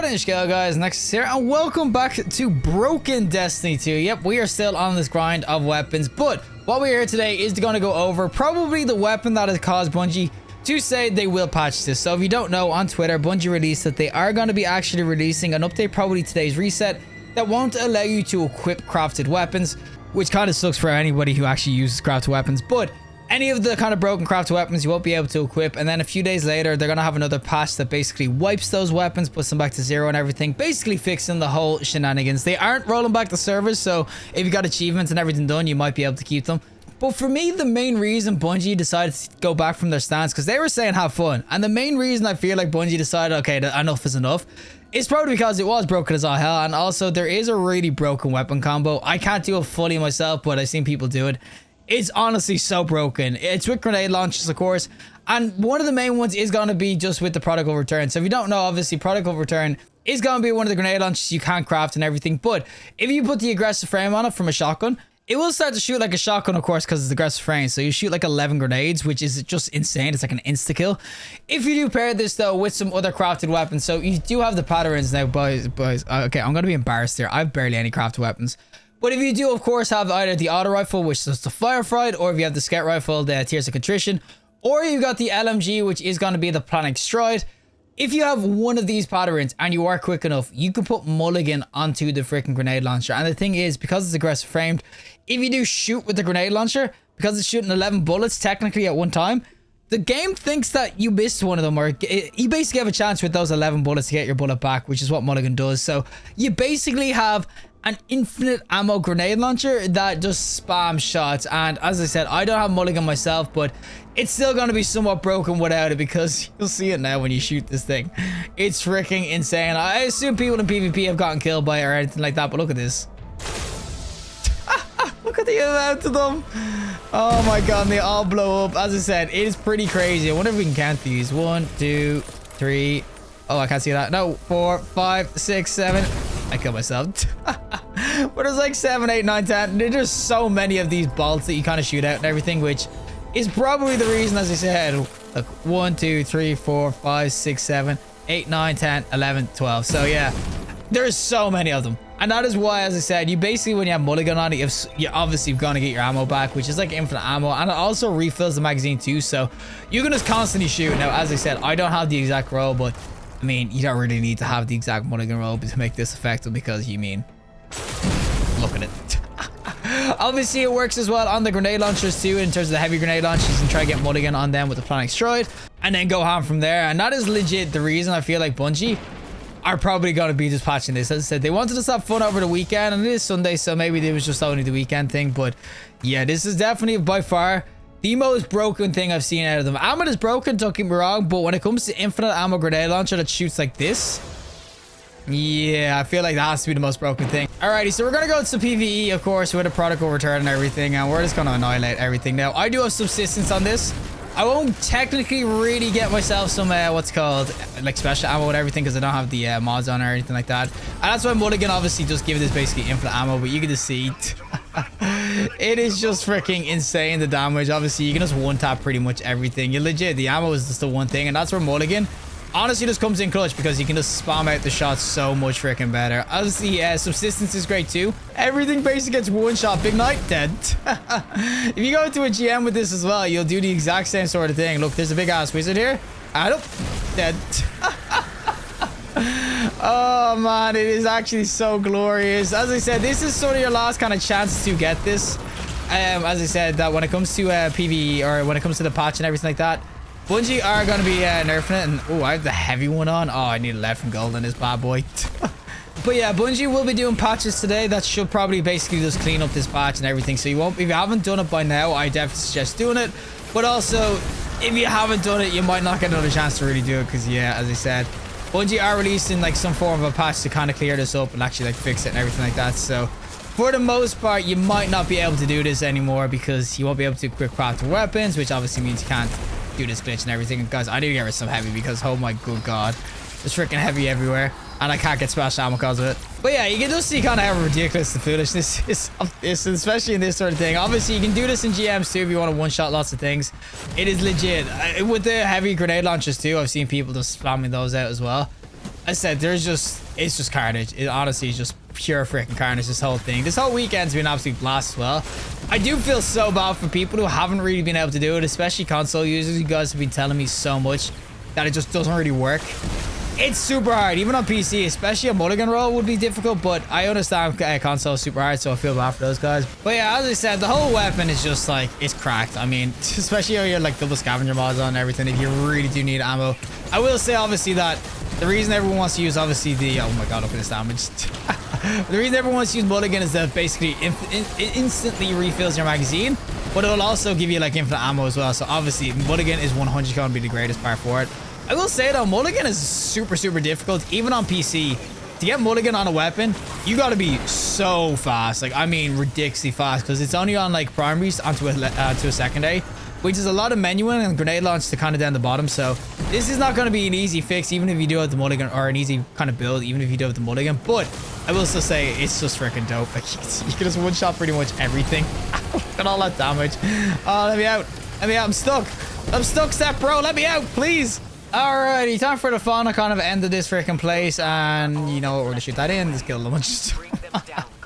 Cut in scale, guys. Nexas here, and welcome back to Broken Destiny 2. Yep, we are still on this grind of weapons, but what we're here today is going to go over probably the weapon that has caused Bungie to say they will patch this. So if you don't know, on Twitter, Bungie released that they are going to be actually releasing an update, probably today's reset, that won't allow you to equip crafted weapons, which kind of sucks for anybody who actually uses crafted weapons, but any of the kind of broken crafted weapons you won't be able to equip. And then a few days later, they're going to have another patch that basically wipes those weapons, puts them back to zero and everything, basically fixing the whole shenanigans. They aren't rolling back the servers, so if you got achievements and everything done, you might be able to keep them. But for me, the main reason Bungie decided to go back from their stance, because they were saying have fun, and the main reason I feel like Bungie decided, okay, enough is enough, it's probably because it was broken as all hell, and also there is a really broken weapon combo. I can't do it fully myself, but I've seen people do it. It's honestly so broken. It's with grenade launchers, of course, and one of the main ones is going to be just with the prodigal return. So if you don't know, obviously prodigal return is going to be one of the grenade launchers you can't craft and everything, but if you put the aggressive frame on it from a shotgun, it will start to shoot like a shotgun, of course, because it's aggressive frame. So you shoot like 11 grenades, which is just insane. It's like an insta-kill. If you do pair this, though, with some other crafted weapons, so you do have the patterns now, boys. Okay, I'm going to be embarrassed here. I have barely any crafted weapons. But if you do, of course, have either the auto rifle, which is the firefight, or if you have the scout rifle, the tears of contrition, or you've got the LMG, which is going to be the planic stride. If you have one of these patterns and you are quick enough, you can put Mulligan onto the freaking grenade launcher. And the thing is, because it's aggressive framed, if you do shoot with the grenade launcher, because it's shooting 11 bullets technically at one time, the game thinks that you missed one of them, or you basically have a chance with those 11 bullets to get your bullet back, which is what Mulligan does. So you basically have an infinite ammo grenade launcher that just spams shots. And as I said, I don't have Mulligan myself, but it's still going to be somewhat broken without it, because you'll see it now when you shoot this thing. It's freaking insane. I assume people in PvP have gotten killed by it or anything like that, but look at this. Look at the amount of them. Oh my god, and they all blow up. As I said, it is pretty crazy. I wonder if we can count these. 1, 2, 3. Oh, I can't see that. No, 4, 5, 6, 7. I killed myself. But there's like 7, 8, 9, 10. There's just so many of these bolts that you kind of shoot out and everything, which is probably the reason, as I said. Look, 1, 2, 3, 4, 5, 6, 7, 8, 9, 10, 11, 12. So yeah, there's so many of them. And that is why, as I said, you basically, when you have Mulligan on it, you're obviously going to get your ammo back, which is like infinite ammo. And it also refills the magazine too. So you can just constantly shoot. Now, as I said, I don't have the exact roll, but I mean, you don't really need to have the exact Mulligan roll to make this effective, because you mean, look at it. Obviously, it works as well on the grenade launchers too, in terms of the heavy grenade launchers. You can try to get Mulligan on them with the planic stride and then go on from there. And that is legit the reason I feel like Bungie are probably going to be just patching this. As I said, they wanted to have fun over the weekend, and it is Sunday, so maybe it was just only the weekend thing. But yeah, this is definitely by far the most broken thing I've seen out of them. Ammo is broken, don't get me wrong, but when it comes to infinite ammo grenade launcher that shoots like this, yeah, I feel like that has to be the most broken thing. Alrighty, so we're going to go to some PvE, of course, with a prodigal return and everything, and we're just going to annihilate everything. Now, I do have subsistence on this. I won't technically really get myself some, what's called, like special ammo and everything, because I don't have the mods on or anything like that. And that's why Mulligan obviously just give this basically infinite ammo, but you can just see it is just freaking insane, the damage. Obviously, you can just one-tap pretty much everything. You legit, the ammo is just the one thing, and that's where Mulligan honestly just comes in clutch, because you can just spam out the shots so much freaking better. Obviously, subsistence is great too. Everything basically gets one shot. Big Knight, dead. If you go into a GM with this as well, you'll do the exact same sort of thing. Look, there's a big ass wizard here. Nope, dead. Oh man, it is actually so glorious. As I said, this is sort of your last kind of chance to get this. As I said, that when it comes to PvE, or when it comes to the patch and everything like that, Bungie are going to be nerfing it. And oh, I have the heavy one on. Oh, I need a lead from gold in this bad boy. But yeah, Bungie will be doing patches today that should probably basically just clean up this patch and everything. So you won't, if you haven't done it by now, I definitely suggest doing it. But also, if you haven't done it, you might not get another chance to really do it, because yeah, as I said, Bungie are releasing like some form of a patch to kind of clear this up and actually like fix it and everything like that. So for the most part, you might not be able to do this anymore, because you won't be able to equip crafted weapons, which obviously means you can't do this glitch and everything. And guys, I need to get rid of some heavy, because oh my good god, there's freaking heavy everywhere, and I can't get special ammo because of it. But yeah, you can just see kind of how ridiculous the foolishness is of this, especially in this sort of thing. Obviously, you can do this in GMs too if you want to one-shot lots of things. It is legit. With the heavy grenade launchers too, I've seen people just spamming those out as well. I said, it's just carnage. It honestly is just pure freaking carnage, this whole thing. This whole weekend's been an absolute blast as well. I do feel so bad for people who haven't really been able to do it, especially console users. You guys have been telling me so much that it just doesn't really work. It's super hard, even on PC, especially a mulligan roll would be difficult, but I understand console is super hard, so I feel bad for those guys. But yeah, as I said, the whole weapon is just like, it's cracked. I mean, especially when you're like double scavenger mods on and everything, if you really do need ammo. I will say, obviously, that the reason everyone wants to use, obviously, the... Oh my god, look at this damage. The reason everyone wants to use mulligan is that basically it instantly refills your magazine, but it will also give you like infinite ammo as well. So obviously, mulligan is 100% going to be the greatest part for it. I will say though, mulligan is super difficult, even on PC. To get mulligan on a weapon, you got to be so fast. Like, I mean, ridiculously fast, because it's only on like primaries onto a secondary, which is a lot of menuing and grenade launch to kind of down the bottom. So this is not going to be an easy fix, even if you do have the mulligan, or an easy kind of build, even if you do have the mulligan. But I will still say it's just freaking dope. Like, you can just one shot pretty much everything. Look at all that damage. Oh, let me out. Let me out. I'm stuck. I'm stuck, Seth, bro. Let me out, please. Alrighty, time for the fun. I kind of ended this freaking place, and you know what, we're gonna shoot that in. Just kill a bunch.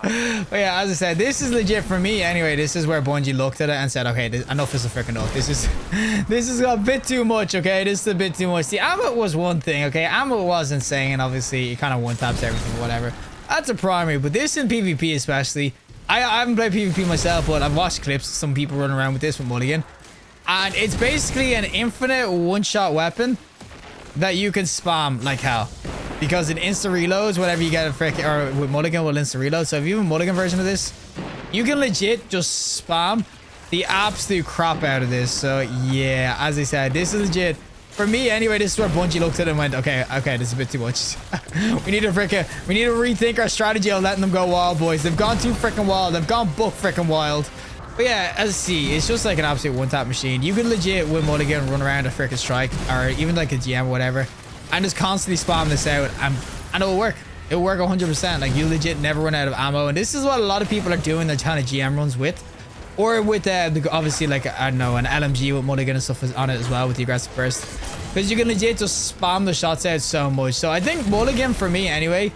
But yeah, as I said, this is legit for me anyway. This is where Bungie looked at it and said, okay, enough is a freaking enough. This is a bit too much, okay? This is a bit too much. The ammo was one thing, okay? Ammo was insane. Obviously, it kind of one-taps everything, whatever. That's a primary, but this in PvP especially, I haven't played PvP myself, but I've watched clips of some people running around with this with mulligan, and it's basically an infinite one-shot weapon that you can spam like hell, because it insta reloads whenever you get a frick, or with mulligan will insta reload. So if you have a mulligan version of this, you can legit just spam the absolute crap out of this. So yeah, as I said, this is legit for me anyway. This is where Bungie looked at it and went, okay, this is a bit too much. we need to rethink our strategy of letting them go wild, boys. They've gone too freaking wild. They've gone buck freaking wild. But yeah, as you see, it's just like an absolute one-tap machine. You can legit win mulligan and run around a freaking strike, or even like a GM or whatever, and just constantly spam this out, and it will work. It will work 100%. Like, you legit never run out of ammo, and this is what a lot of people are doing their kind of GM runs with, or with obviously like, I don't know, an LMG with mulligan and stuff on it as well with the aggressive burst, because you can legit just spam the shots out so much. So I think mulligan for me anyway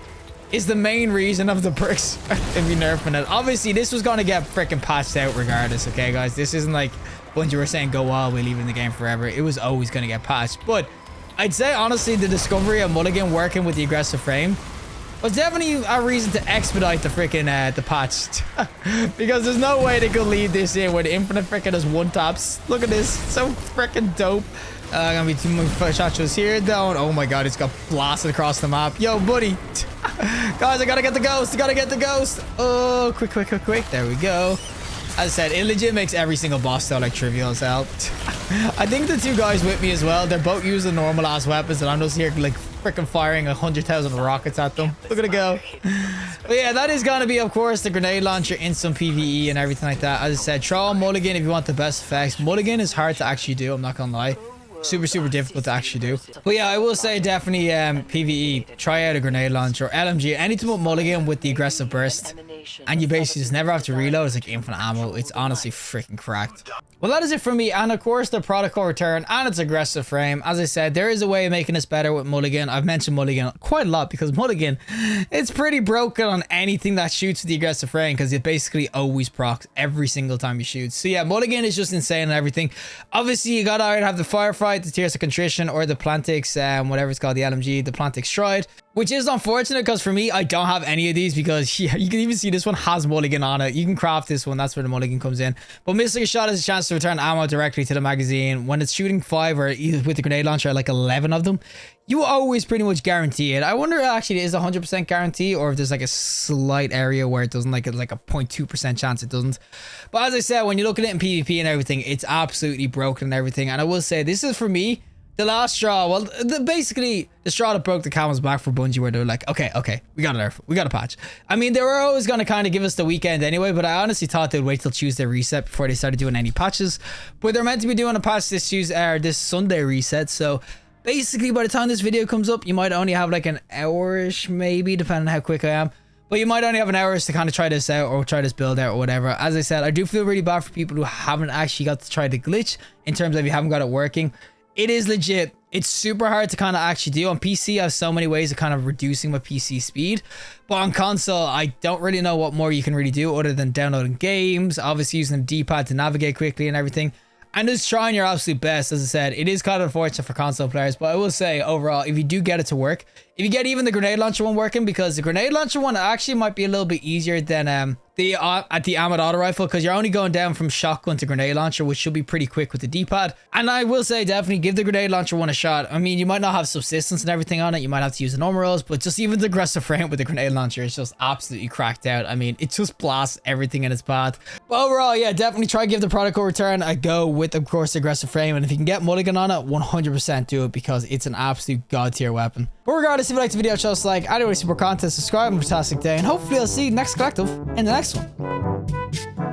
is the main reason of the perks if you nerfing it. Obviously, this was going to get freaking patched out regardless, okay, guys? This isn't like Bungie were saying, go wild, we leave it in the game forever. It was always going to get patched. But I'd say, honestly, the discovery of mulligan working with the aggressive frame was definitely a reason to expedite the freaking the patch. Because there's no way they could leave this in with infinite freaking as one-taps. Look at this. So freaking dope. Gonna be too many shots here down. Oh my god, it's got blasted across the map. Yo, buddy. Guys, I gotta get the ghost. Oh, quick. There we go. As I said, it legit makes every single boss though like trivial as hell. I think the two guys with me as well, they're both using normal ass weapons, and I'm just here like freaking firing 100,000 rockets at them. Look at it go. But yeah, that is gonna be, of course, the grenade launcher in some PvE and everything like that. As I said, throw mulligan if you want the best effects. Mulligan is hard to actually do, I'm not gonna lie. Super difficult to actually do. But yeah, I will say definitely PvE, try out a grenade launcher or LMG, anything with mulligan with the aggressive burst, and you basically just never have to reload. It's like infinite ammo. It's honestly freaking cracked. Well, that is it for me, and of course the protocol return and its aggressive frame. As I said, there is a way of making this better with mulligan. I've mentioned mulligan quite a lot because mulligan, it's pretty broken on anything that shoots with the aggressive frame, because it basically always procs every single time you shoot. So yeah, mulligan is just insane and everything. Obviously, you gotta either have the firefight, the tears of contrition, or the plantics, whatever it's called, the LMG, the plantic stride, which is unfortunate because for me, I don't have any of these, because yeah, you can even see this one has mulligan on it. You can craft this one, that's where the mulligan comes in. But missing a shot is a chance to return ammo directly to the magazine. When it's shooting 5 or either with the grenade launcher, like 11 of them, you always pretty much guarantee it. I wonder actually, is 100% guarantee, or if there's like a slight area where it doesn't, like a 0.2% chance it doesn't. But as I said, when you look at it in PvP and everything, it's absolutely broken and everything. And I will say, this is for me the last straw. Well, basically the straw that broke the camel's back for Bungie, where they're like, okay, we got to nerf, we got to patch. I mean, they were always going to kind of give us the weekend anyway, but I honestly thought they'd wait till Tuesday reset before they started doing any patches. But they're meant to be doing a patch this this Sunday reset. So basically, by the time this video comes up, you might only have like an hour-ish, maybe, depending on how quick I am. But you might only have an hour to kind of try this out or try this build out or whatever. As I said, I do feel really bad for people who haven't actually got to try the glitch, in terms of you haven't got it working. it is legit. It's super hard to kind of actually do. On PC, I have so many ways of kind of reducing my PC speed. But on console, I don't really know what more you can really do other than downloading games, obviously using the D-pad to navigate quickly and everything. And just trying your absolute best. As I said, it is kind of unfortunate for console players, but I will say overall, if you do get it to work, if you get even the grenade launcher one working, because the grenade launcher one actually might be a little bit easier than the armored auto rifle, because you're only going down from shotgun to grenade launcher, which should be pretty quick with the D-pad. And I will say definitely give the grenade launcher one a shot. I mean, you might not have subsistence and everything on it, you might have to use the normal rolls, but just even the aggressive frame with the grenade launcher is just absolutely cracked out. I mean, it just blasts everything in its path. But overall, yeah, definitely try to give the product code return a go with, of course, the aggressive frame. And if you can get Mulligan on it, 100% do it, because it's an absolute god tier weapon. But regardless, if you liked the video, show us a like. Anyway, support content, subscribe, and fantastic day, and hopefully I'll see you next collective in the next one.